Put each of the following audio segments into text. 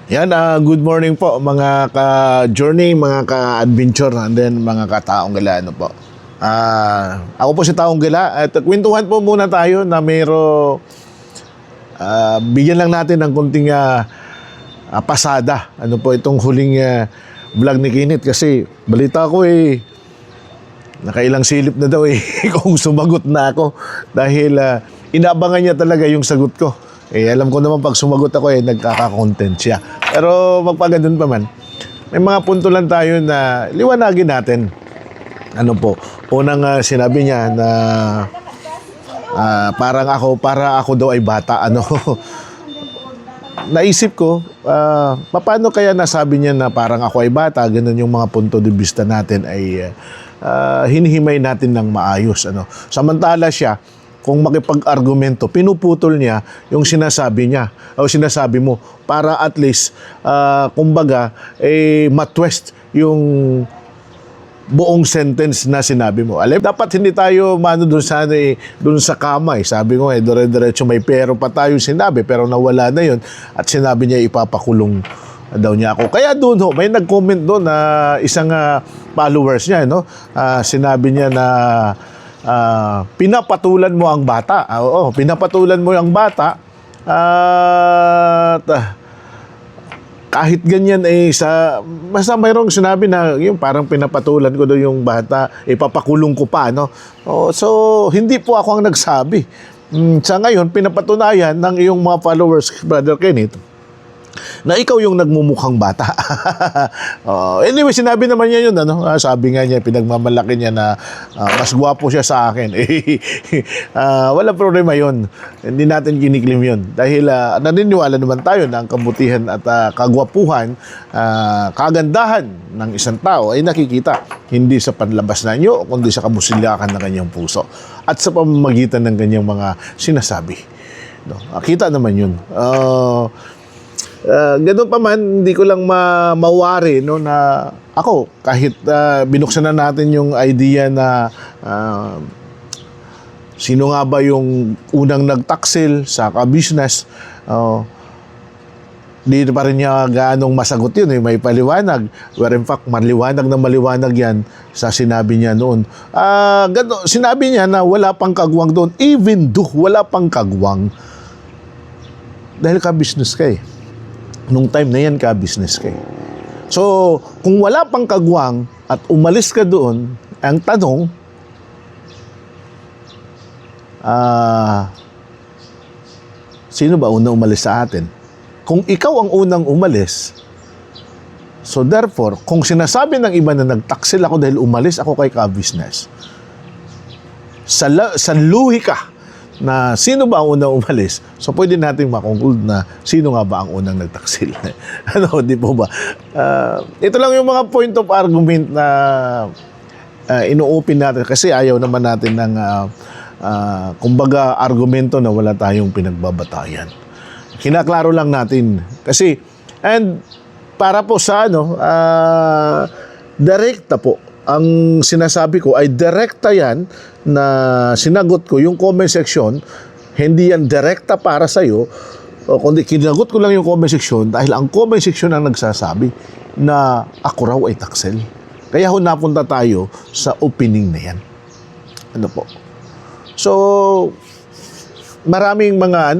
Yan, good morning po mga ka-journey, mga ka-adventure, and then mga ka-taong gala, ano po. Ako po si Taong Gila at kwentuhan po muna tayo na bigyan lang natin ng kunting pasada. Ano po itong huling vlog ni Kinit kasi balita ko nakailang silip na daw kung sumagot na ako dahil inaabangan niya talaga yung sagot ko. Alam ko naman pag sumagot ako nagkaka-content siya. Pero magpagandun pa man, may mga punto lang tayo na liwanagin natin. Ano po, unang sinabi niya na para ako daw ay bata. Naisip ko, paano kaya nasabi niya na parang ako ay bata, ganun yung mga punto de vista natin ay hinihimay natin ng maayos. Samantala siya, kung makipag-argumento, pinuputol niya yung sinasabi niya o sinasabi mo para at least, kumbaga, matwist yung buong sentence na sinabi mo. Dapat hindi tayo dun sa kama. Sabi ko dire-diretso may pero pa tayo sinabi pero nawala na yun at sinabi niya ipapakulong daw niya ako. Kaya doon may nag-comment doon na isang followers niya, sinabi niya na pinapatulan mo ang bata. Oo, pinapatulan mo ang bata. Kahit ganyan basta mayroong sinabi na yung parang pinapatulan ko daw yung bata, ipapakulong ko pa, so hindi po ako ang nagsabi. Sa ngayon, pinapatunayan ng iyong mga followers, Brother Kenneth, na ikaw yung nagmumukhang bata. Anyway, sinabi naman niya yun, sabi nga niya, pinagmamalaki niya na mas gwapo siya sa akin. Wala problema yun. Hindi natin kiniklim yun. Dahil naniniwala naman tayo na ang kabutihan at kagwapuhan, kagandahan ng isang tao ay nakikita hindi sa panlabas na nyo, kundi sa kabusilyakan ng kanyang puso at sa pamamagitan ng kanyang mga sinasabi. Kita naman yun. Ganun pa man, hindi ko lang mawari na ako, kahit binuksan na natin yung idea na sino nga ba yung unang nagtaksil sa ka-business, di pa rin niya gaanong masagot yun, may paliwanag. Where in fact, maliwanag na maliwanag yan sa sinabi niya noon. Sinabi niya na wala pang kagwang doon, even though wala pang kagwang. Dahil ka-business ka Nung time na yan, ka-business kayo. So, kung wala pang kagwang at umalis ka doon, ang tanong, sino ba unang umalis sa atin? Kung ikaw ang unang umalis, so therefore, kung sinasabi ng iba na nagtaksil ako dahil umalis ako kay ka-business, sa luhi ka, na sino ba ang unang umalis? So, pwede natin makonclude na sino nga ba ang unang nagtaksil. Di po ba? Ito lang yung mga point of argument na ino-open natin kasi ayaw naman natin ng kumbaga argumento na wala tayong pinagbabatayan. Kinaklaro lang natin. Kasi, and para po sa direkta po, ang sinasabi ko ay direkta yan na sinagot ko yung comment section, hindi yan direkta para sa'yo, kundi kinagot ko lang yung comment section dahil ang comment section ang nagsasabi na ako raw ay taksel. Kaya napunta tayo sa opening na yan. Po? So, maraming mga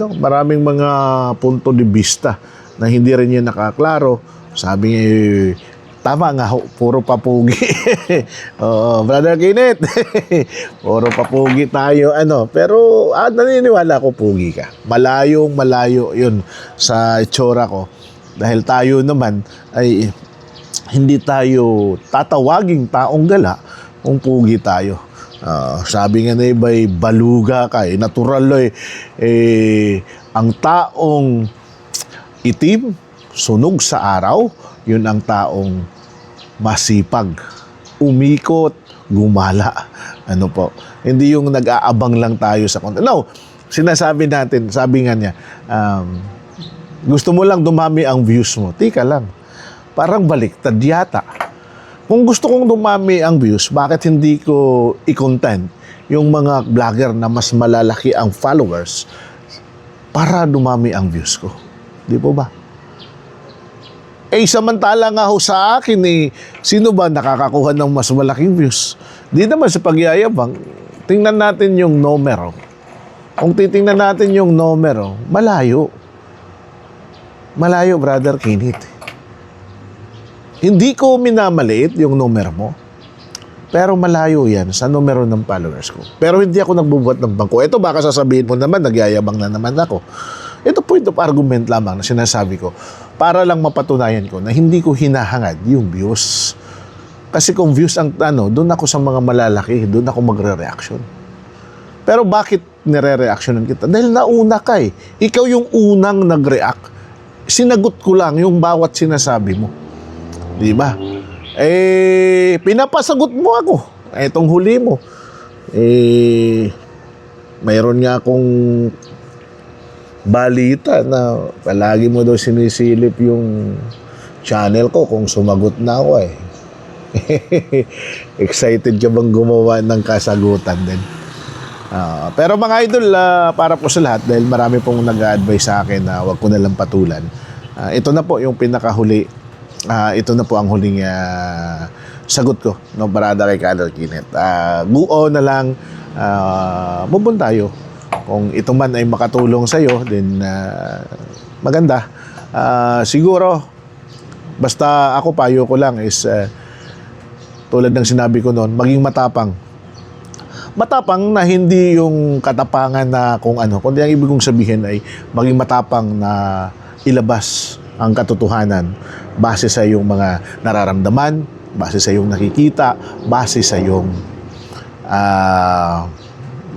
punto de vista na hindi rin yan nakaklaro. Sabi niya, tama nga puro papugi. Brother Kenneth, puro papugi tayo. Pero naniniwala ko pugi ka. Malayo yun sa itsura ko. Dahil tayo naman ay hindi tayo tatawaging taong gala kung pugi tayo. Sabi nga na iba, baluga ka. Natural ang taong itim, sunog sa araw, yun ang taong masipag, umikot, gumala. Po? Hindi yung nag-aabang lang tayo sa content. No, sinasabi natin, sabi nga niya, gusto mo lang dumami ang views mo. Tika lang, parang baliktad yata. Kung gusto kong dumami ang views, bakit hindi ko i-content yung mga vlogger na mas malalaki ang followers para dumami ang views ko? Di po ba? Samantala nga ho sa akin, sino ba nakakakuha ng mas malaking views? Di naman sa pagyayabang, tingnan natin yung numero. Kung titingnan natin yung numero, malayo. Malayo, Brother Kenneth. Hindi ko minamaliit yung numero mo, pero malayo yan sa numero ng followers ko. Pero hindi ako nagbubuhat ng bangko. Ito baka sasabihin mo naman, nagyayabang na naman ako. Ito point of argument lamang na sinasabi ko para lang mapatunayan ko na hindi ko hinahangad yung views. Kasi kung views ang doon ako sa mga malalaki, doon ako magre-reaction. Pero bakit nire-reactionan kita? Dahil nauna ka eh. Ikaw yung unang nag-react. Sinagot ko lang yung bawat sinasabi mo. Di ba? Pinapasagot mo ako. Etong huli mo. Mayroon nga akong balita na palagi mo daw sinisilip yung channel ko kung sumagot na ako eh. Excited ka bang gumawa ng kasagutan din? Pero mga idol, para po sa lahat, dahil marami pong nag-a-advise sa akin na wag ko nalang patulan, ito na po yung pinakahuli. Ito na po ang huling sagot ko no, para kay Brother Kenneth. Guo na lang, move on tayo. Kung ito man ay makatulong sa iyo, then maganda. Siguro, basta ako payo ko lang is tulad ng sinabi ko noon, maging matapang. Matapang na hindi yung katapangan na kung ano, kundi ang ibig kong sabihin ay maging matapang na ilabas ang katotohanan base sa iyong mga nararamdaman, base sa iyong nakikita, base sa iyong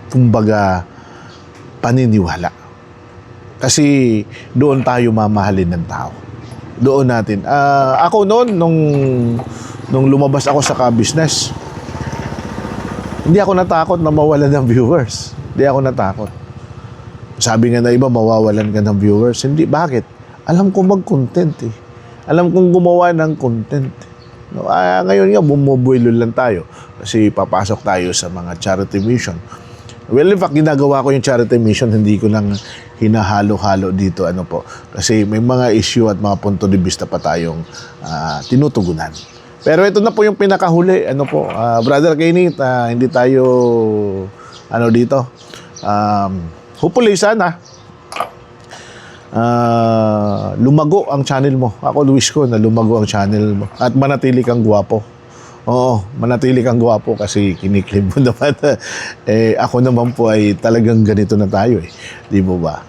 kumbaga paniniwala. Kasi doon tayo mamahalin ng tao. Doon natin. Ako noon, nung lumabas ako sa ka-business, hindi ako natakot na mawalan ng viewers. Hindi ako natakot. Sabi nga na iba, mawawalan ka ng viewers. Hindi. Bakit? Alam ko mag-content eh. Alam kong gumawa ng content. No, ngayon nga, bumubuelo lang tayo. Kasi papasok tayo sa mga charity mission. Well, in fact, ginagawa ko yung charity mission, hindi ko lang hinahalo-halo dito. Ano po? Kasi may mga issue at mga punto de vista pa tayong tinutugunan. Pero ito na po yung pinakahuli. Ano po, Brother Kenneth, hindi tayo, dito. Hopefully, sana, lumago ang channel mo. Ako, wish ko na lumago ang channel mo. At manatili kang gwapo. Oo, manatili kang gwapo kasi kiniklib mo naman. Ako naman po ay talagang ganito na tayo eh. Di mo ba?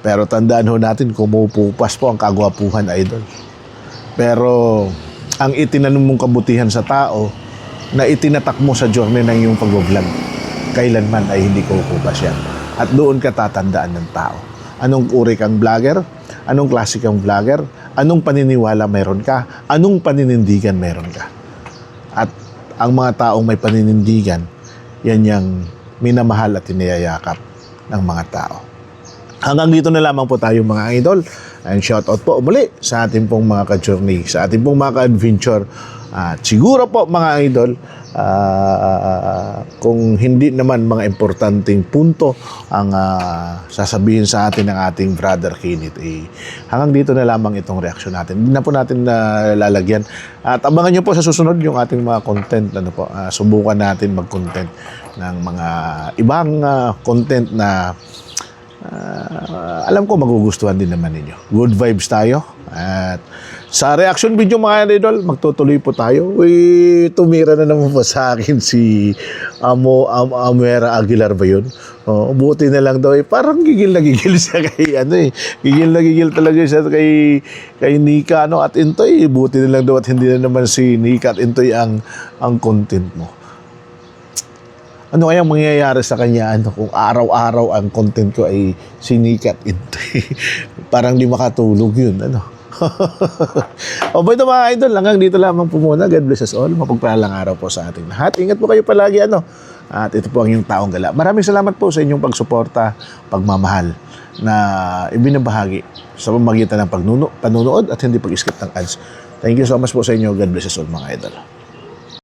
Pero tandaan ho natin, kumupupas po ang kagwapuhan, idol. Pero ang itinanong mong kabutihan sa tao na itinatak mo sa journey ng iyong pag-vlog, kailanman ay hindi kukupas yan. At doon ka tatandaan ng tao. Anong uri kang vlogger? Anong klase kang vlogger? Anong paniniwala meron ka? Anong paninindigan meron ka? At ang mga taong may paninindigan, yan yung minamahal at iniyayakap ng mga tao. Hanggang dito na lamang po tayo mga idol. And shout out po muli sa ating pong mga ka-journey, sa ating pong mga ka-adventure. Siguro po mga idol, kung hindi naman mga importanteng punto ang sasabihin sa atin ng ating Brother Kenneth, hanggang dito na lamang itong reaksyon natin. Hindi na po natin lalagyan. At abangan nyo po sa susunod yung ating mga content. Subukan natin mag-content ng mga ibang content na alam ko magugustuhan din naman ninyo. Good vibes tayo. At sa reaction video mga idol, magtutuloy po tayo. Tumira na naman po sa akin si Amera Aguilar ba yun? Buti na lang daw parang gigil na gigil siya kay gigil na gigil talaga siya kay Nika at Intoy. Buti na lang daw at hindi na naman si Nika at Intoy ang content mo. Ano kayang mangyayari sa kanya kung araw-araw ang content ko ay sinikat ito? Parang di makatulog yun. Ito mga idol, hanggang dito lamang po muna. God bless us all. Mapagpalang araw po sa ating lahat. Ingat po kayo palagi. At ito po ang inyong taong gala. Maraming salamat po sa inyong pagsuporta, pagmamahal na ibinabahagi sa pamagitan ng panunood at hindi pag-skip ng ads. Thank you so much po sa inyo. God bless us all mga idol.